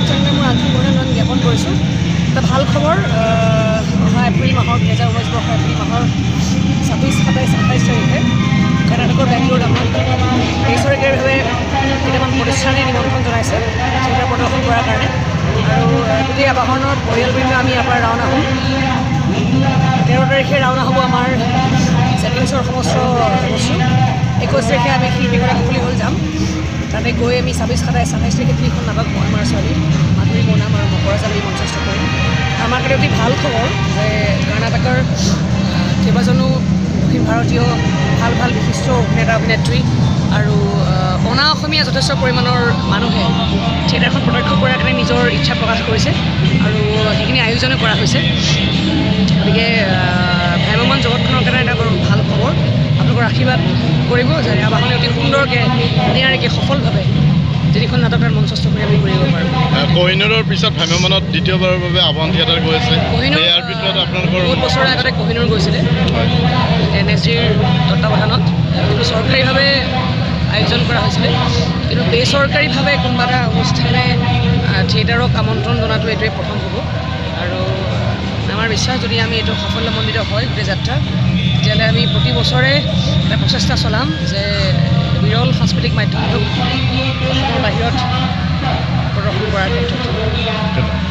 জনসাধাৰণে মোৰ আন্তৰিক অভিনন্দন জ্ঞাপন কৰিছোঁ। এটা ভাল খবৰ, অহা এপ্ৰিল মাহৰ 2019 বৰ্ষৰ এপ্ৰিল মাহৰ 26, 27, 28 তাৰিখে কৰ্ণাটকৰ বেংগলোৰত আমাক বেচৰকাৰীভাৱে কেইটামান প্ৰতিষ্ঠানে নিমন্ত্ৰণ জনাইছে থিয়েটাৰ প্ৰদৰ্শন কৰাৰ কাৰণে। আৰু গোটেই আবাহনৰ পৰিয়ালবৃন্দ আমি ইয়াৰ পৰা ৰাওনা হ'ম। 13 তাৰিখে ৰাওনা হ'ব আমাৰ ছেটিংছৰ সমস্ত বস্তু। 21 তাৰিখে আমি শিল্পীগৰা কুশলী হ'ল যাম। তাতে গৈ আমি 26, 27, 28 তাৰিখে 3খন নাটক মই আমাৰ ছোৱালী মাধুৰী মৌনাম আৰু মকৰাজালি মঞ্চস্থ কৰিম। আমাৰ কাৰণে অতি ভাল খবৰ যে কৰ্ণাটকৰ কেইবাজনো দক্ষিণ ভাৰতীয় ভাল ভাল বিশিষ্ট অভিনেতা অভিনেত্ৰী আৰু অনা অসমীয়া যথেষ্ট পৰিমাণৰ মানুহে থিয়েটাৰখন প্ৰত্যক্ষ কৰাৰ কাৰণে নিজৰ ইচ্ছা প্ৰকাশ কৰিছে আৰু সেইখিনি আয়োজনো কৰা হৈছে। গতিকে ভ্ৰাম্যমাণ জগতখনৰ কাৰণে এটা বৰ ভাল খবৰ। আপোনালোকৰ আশীৰ্বাদ কৰিব যে আবাহনে অতি সুন্দৰকৈ নিয়াৰিকৈ সফলভাৱে তিনিখন নাটক তাত মঞ্চস্থ কৰি আমি কৰিব পাৰোঁ। কোহিনুৰৰ পিছত ভ্ৰাম্যমাণত দ্বিতীয়বাৰৰ বাবে আবাহন থিয়েটাৰ গৈ আছে। ইয়াৰ ভিতৰত আপোনালোকৰ বহুত বছৰৰ আগতে কোহিনুৰ গৈছিলে NSGৰ তত্বাৱধানত, কিন্তু চৰকাৰীভাৱে আয়োজন কৰা হৈছিলে। কিন্তু বেচৰকাৰীভাৱে কোনোবা এটা অনুষ্ঠানে থিয়েটাৰক আমন্ত্ৰণ জনাটো এইটোৱে প্ৰথম হ'ব। আৰু আমাৰ বিশ্বাস যদি আমি এইটো সাফল্যমণ্ডিত হয় গোটেই যাত্ৰা, তেতিয়াহ'লে আমি প্ৰতি বছৰে এটা প্ৰচেষ্টা চলাম যে বিৰল সাংস্কৃতিক মাধ্যমটোক অসমৰ বাহিৰত প্ৰদৰ্শন কৰাৰ ক্ষেত্ৰত।